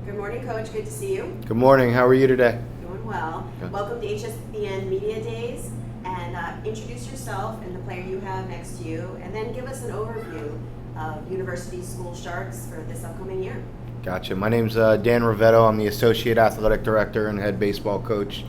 Good morning, Coach. Good to see you. Good morning. How are you today? Doing well. Good. Welcome to HSBN Media Days. And introduce yourself and the player you have next to you, and then give us an overview of University School Sharks for this upcoming year. Gotcha. My name's Dan Rivetto. I'm the Associate Athletic Director and Head Baseball Coach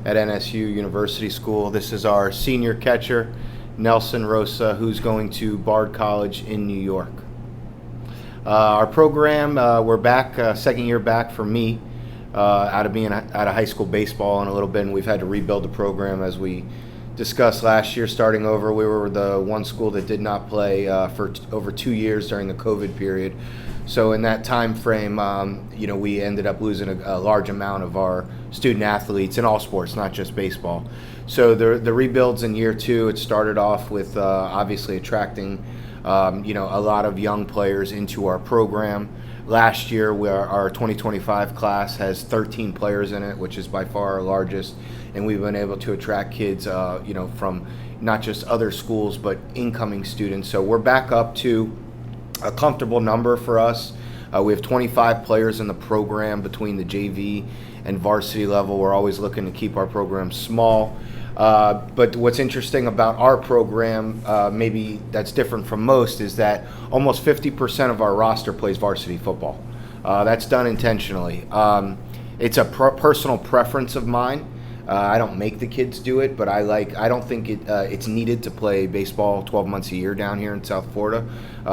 at NSU University School. This is our senior catcher, Nelson Rosa, who's going to Bard College in New York. Our program, we're back, second year back for me, out of being out of high school baseball in a little bit, and we've had to rebuild the program as we discussed last year. Starting over, we were the one school that did not play for over 2 years during the COVID period. So in that time frame, we ended up losing a large amount of our student athletes in all sports, not just baseball. So the rebuilds in year two, it started off with obviously attracting a lot of young players into our program. Last year, our 2025 class has 13 players in it, which is by far our largest, and we've been able to attract kids, from not just other schools but incoming students. So we're back up to a comfortable number for us. We have 25 players in the program between the JV and varsity level. We're always looking to keep our program small. But what's interesting about our program, maybe that's different from most, is that almost 50% of our roster plays varsity football. That's done intentionally. It's a personal preference of mine. I don't make the kids do it, but I don't think it's needed to play baseball 12 months a year down here in South Florida,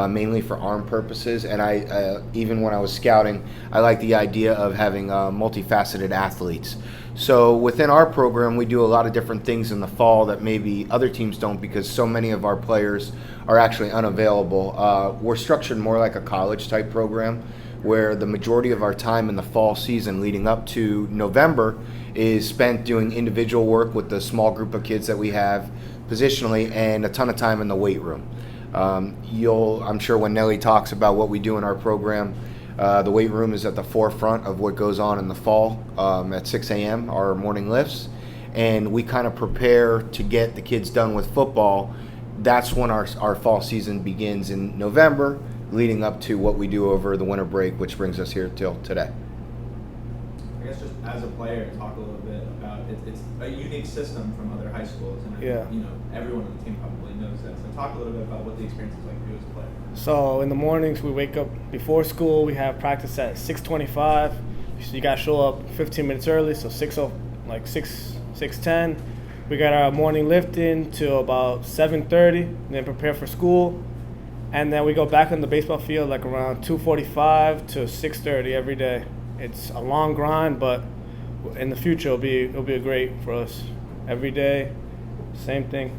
mainly for arm purposes. And I even when I was scouting, I like the idea of having multifaceted athletes. So within our program, we do a lot of different things in the fall that maybe other teams don't, because so many of our players are actually unavailable. We're structured more like a college type program, where the majority of our time in the fall season leading up to November is spent doing individual work with the small group of kids that we have positionally, and a ton of time in the weight room. I'm sure when Nelly talks about what we do in our program, the weight room is at the forefront of what goes on in the fall. At 6 a.m., our morning lifts, and we kind of prepare to get the kids done with football. That's when our fall season begins in November, leading up to what we do over the winter break, which brings us here till today. I guess just as a player, talk a little bit about it's a unique system from other high schools, and everyone on the team probably knows that. So talk a little bit about what the experience is like for you as a player. So in the mornings, we wake up before school. We have practice at 6:25. So you gotta show up 15 minutes early, so 6:10. We got our morning lifting till about 7:30, then prepare for school. And then we go back on the baseball field like around 2:45 to 6:30 every day. It's a long grind, but in the future it'll be great for us. Every day, same thing.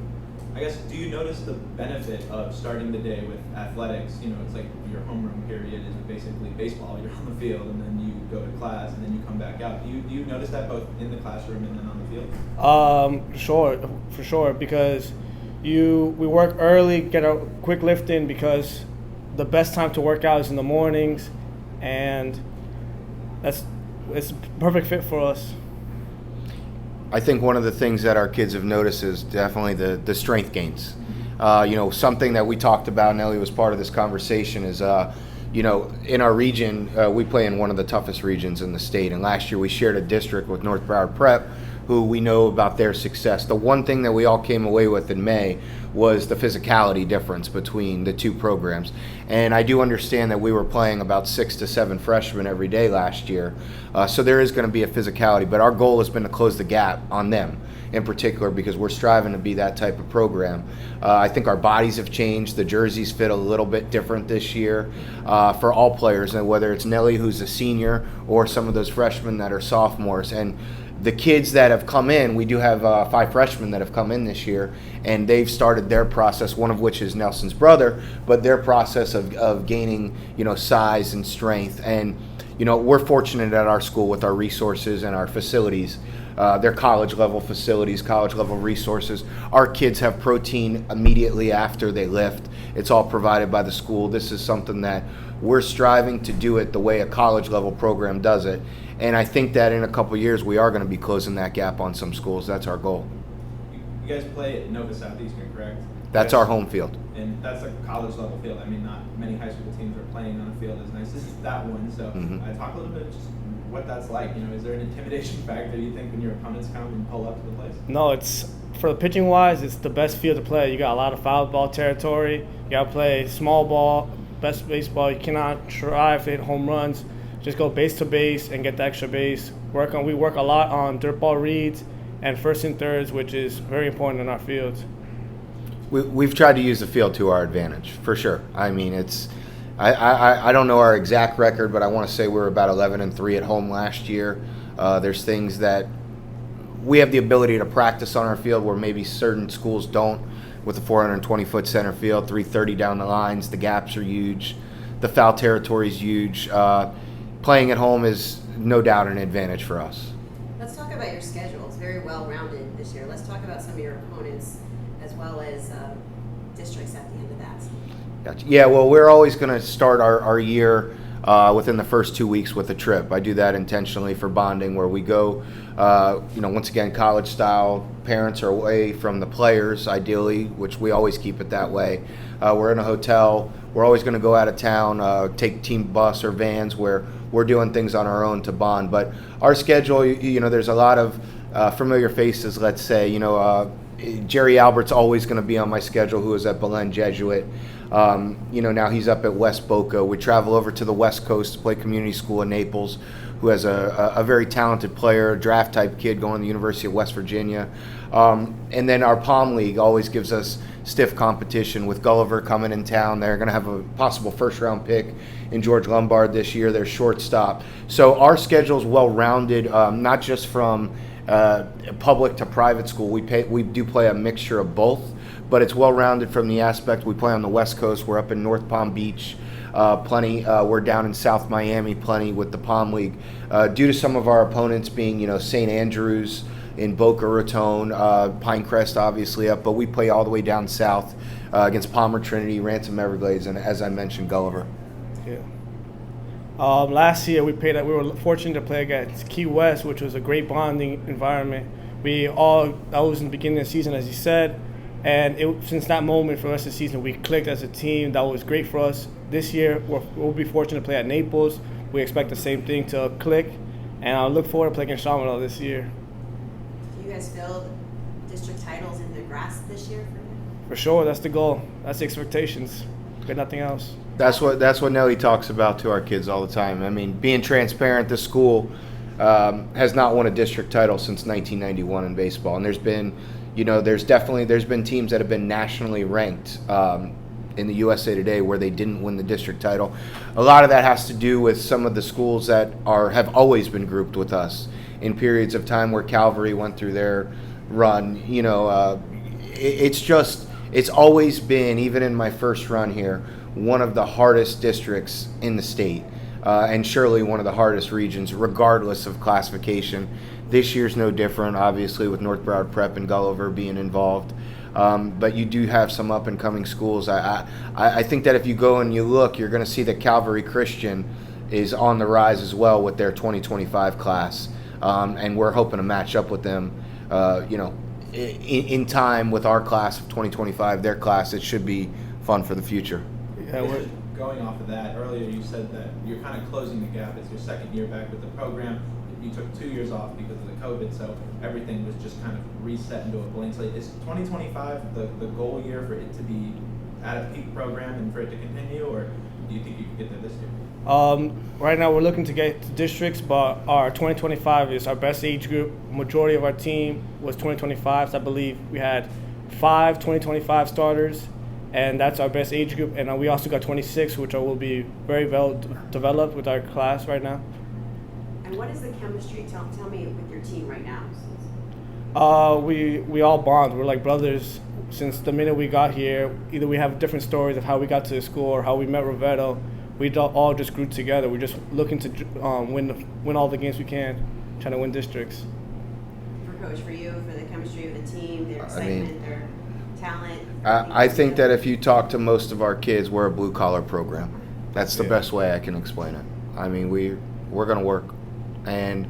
I guess, do you notice the benefit of starting the day with athletics? It's like your homeroom period is basically baseball. You're on the field, and then you go to class, and then you come back out. Do you notice that both in the classroom and then on the field? For sure, because we work early, get a quick lift in, because the best time to work out is in the mornings, and it's a perfect fit for us. I think one of the things that our kids have noticed is definitely the strength gains. Something that we talked about, Nelly was part of this conversation, is in our region, we play in one of the toughest regions in the state, and last year we shared a district with North Broward Prep, who we know about their success. The one thing that we all came away with in May was the physicality difference between the two programs. And I do understand that we were playing about 6 to 7 freshmen every day last year. So there is going to be a physicality, but our goal has been to close the gap on them in particular, because we're striving to be that type of program. I think our bodies have changed. The jerseys fit a little bit different this year for all players, and whether it's Nelly, who's a senior, or some of those freshmen that are sophomores. And the kids that have come in, we do have 5 freshmen that have come in this year, and they've started their process, one of which is Nelson's brother, but their process of gaining, size and strength. And, we're fortunate at our school with our resources and our facilities. They're college-level facilities, college-level resources. Our kids have protein immediately after they lift. It's all provided by the school. This is something that we're striving to do it the way a college-level program does it. And I think that in a couple of years, we are going to be closing that gap on some schools. That's our goal. You guys play at Nova Southeastern, correct? That's Yes. our home field. And that's a college level field. I mean, not many high school teams are playing on a field as nice as that one. So talk a little bit just what that's like. Is there an intimidation factor, you think, when your opponents come and pull up to the place? No, it's for the pitching wise, it's the best field to play. You got a lot of foul ball territory. You got to play small ball, best baseball. You cannot try to hit home runs. Just go base to base and get the extra base. We work a lot on dirt ball reads and first and thirds, which is very important in our fields. We've tried to use the field to our advantage, for sure. I mean, I don't know our exact record, but I want to say we're about 11-3 at home last year. There's things that we have the ability to practice on our field where maybe certain schools don't, with a 420-foot center field, 330 down the lines. The gaps are huge. The foul territory is huge. Playing at home is no doubt an advantage for us. Let's talk about your schedule. It's very well-rounded this year. Let's talk about some of your opponents as well as districts at the end of that. Gotcha. Yeah, well, we're always going to start our year within the first 2 weeks with a trip. I do that intentionally for bonding, where we go, once again, college style. Parents are away from the players, ideally, which we always keep it that way. We're in a hotel. We're always going to go out of town, take team bus or vans where we're doing things on our own to bond. But our schedule, there's a lot of familiar faces, let's say. Jerry Albert's always going to be on my schedule, who is at Belen Jesuit. Now he's up at West Boca. We travel over to the West Coast to play community school in Naples, who has a very talented player, a draft type kid going to the University of West Virginia. And then our Palm League always gives us stiff competition with Gulliver coming in town. They're going to have a possible first round pick in George Lombard this year, their shortstop. So our schedule is well rounded, not just from public to private school. We do play a mixture of both, but it's well rounded from the aspect we play on the West Coast. We're up in North Palm Beach, plenty. We're down in South Miami, plenty with the Palm League. Due to some of our opponents being, St. Andrews in Boca Raton, Pinecrest obviously up, but we play all the way down south against Palmer Trinity, Ransom Everglades, and as I mentioned, Gulliver. Yeah. Last year we were fortunate to play against Key West, which was a great bonding environment. That was in the beginning of the season, as you said, and since that moment for the rest of the season, we clicked as a team. That was great for us. This year we'll be fortunate to play at Naples. We expect the same thing to click, and I look forward to playing against Chaminade this year. Do you guys feel district titles in the grasp this year for you? For sure, that's the goal. That's the expectations. But nothing else. That's what Nelly talks about to our kids all the time. I mean, being transparent, this school has not won a district title since 1991 in baseball, and there's been teams that have been nationally ranked in the USA Today where they didn't win the district title. A lot of that has to do with some of the schools that have always been grouped with us in periods of time where Calvary went through their run. It's always been, even in my first run here, one of the hardest districts in the state, and surely one of the hardest regions, regardless of classification. This year's no different, obviously, with North Broward Prep and Gulliver being involved. But you do have some up-and-coming schools. I think that if you go and you look, you're going to see that Calvary Christian is on the rise as well with their 2025 class. And we're hoping to match up with them, in time with our class of 2025, their class. It should be fun for the future. Yeah, going off of that, earlier you said that you're kind of closing the gap. It's your second year back with the program. You took 2 years off because of the COVID, so everything was just kind of reset into a blank slate. Is 2025 the goal year for it to be at a peak program and for it to continue, or do you think you can get there this year? Right now we're looking to get to districts, but our 2025 is our best age group. Majority of our team was 2025s. I believe we had 5 2025 starters, and that's our best age group. And we also got 26, which will be very well developed with our class right now. And what is the chemistry? Tell me with your team right now. We all bond. We're like brothers. Since the minute we got here, either we have different stories of how we got to the school or how we met Rovetto. We all just grew together. We're just looking to win all the games we can, trying to win districts. For Coach, for you, for the chemistry of the team, their excitement, their talent. I think that if you talk to most of our kids, we're a blue-collar program. That's the best way I can explain it. I mean, we're going to work. And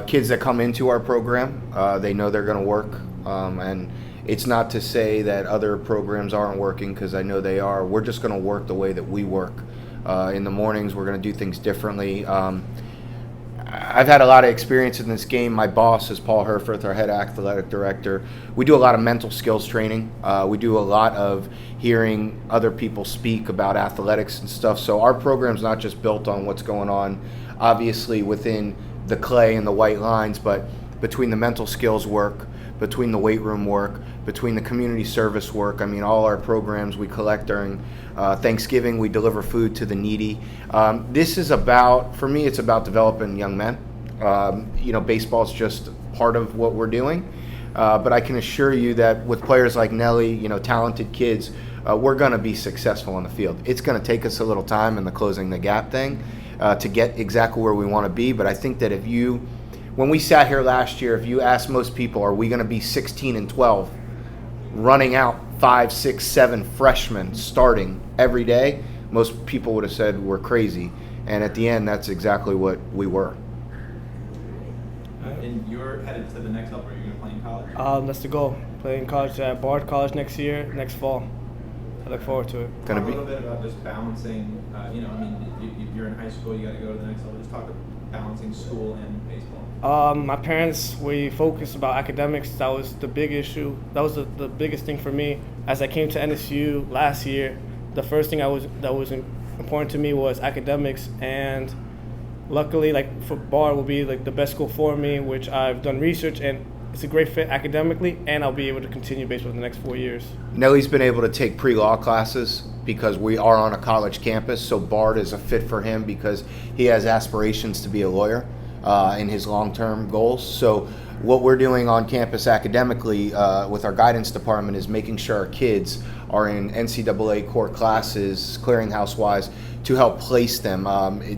kids that come into our program, they know they're going to work. And It's not to say that other programs aren't working, because I know they are. We're just going to work the way that we work. In the mornings, we're going to do things differently. I've had a lot of experience in this game. My boss is Paul Herfurth, our head athletic director. We do a lot of mental skills training. We do a lot of hearing other people speak about athletics and stuff. So our program's not just built on what's going on, obviously, within the clay and the white lines, but between the mental skills work, between the weight room work, between the community service work. I mean, all our programs we collect during Thanksgiving, we deliver food to the needy. This is about, for me, it's about developing young men. Baseball is just part of what we're doing. But I can assure you that with players like Nelly, talented kids, we're going to be successful on the field. It's going to take us a little time in the closing the gap thing to get exactly where we want to be. But I think that when we sat here last year, if you asked most people, are we going to be 16-12, running out 5, 6, 7 freshmen starting every day, most people would have said we're crazy. And at the end, that's exactly what we were. And you're headed to the next level. Are you going to play in college? That's the goal. Playing college at Bard College next fall. I look forward to it. Talk a little bit about just balancing. You're in high school. You got to go to the next level. Just talk about balancing school and baseball. My parents, we focused about academics. That was the big issue. That was the biggest thing for me. As I came to NSU last year, the first thing that was important to me was academics, and luckily, for Bard will be the best school for me, which I've done research, and it's a great fit academically, and I'll be able to continue baseball in the next 4 years. Nelly's been able to take pre-law classes because we are on a college campus, so Bard is a fit for him because he has aspirations to be a lawyer in his long-term goals. So what we're doing on campus academically with our guidance department is making sure our kids are in NCAA core classes, clearinghouse-wise, to help place them.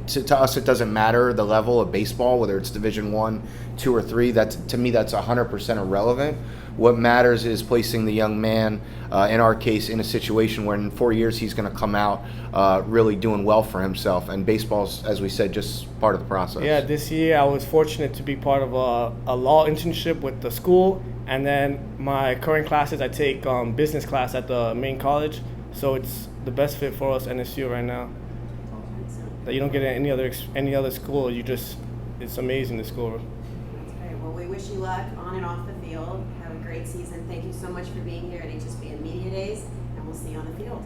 To us, it doesn't matter the level of baseball, whether it's Division I, II, or III. To me, that's 100% irrelevant. What matters is placing the young man, in our case, in a situation where in 4 years he's going to come out really doing well for himself. And baseball's, as we said, just part of the process. Yeah, this year I was fortunate to be part of a law internship with the school, and then my current classes, I take business class at the main college. So it's the best fit for us NSU right now. That you don't get at any other school. It's amazing, the school. That's great. Well, we wish you luck on and off the field. Have a great season. Thank you so much for being here at HSBN Media Days, and we'll see you on the field.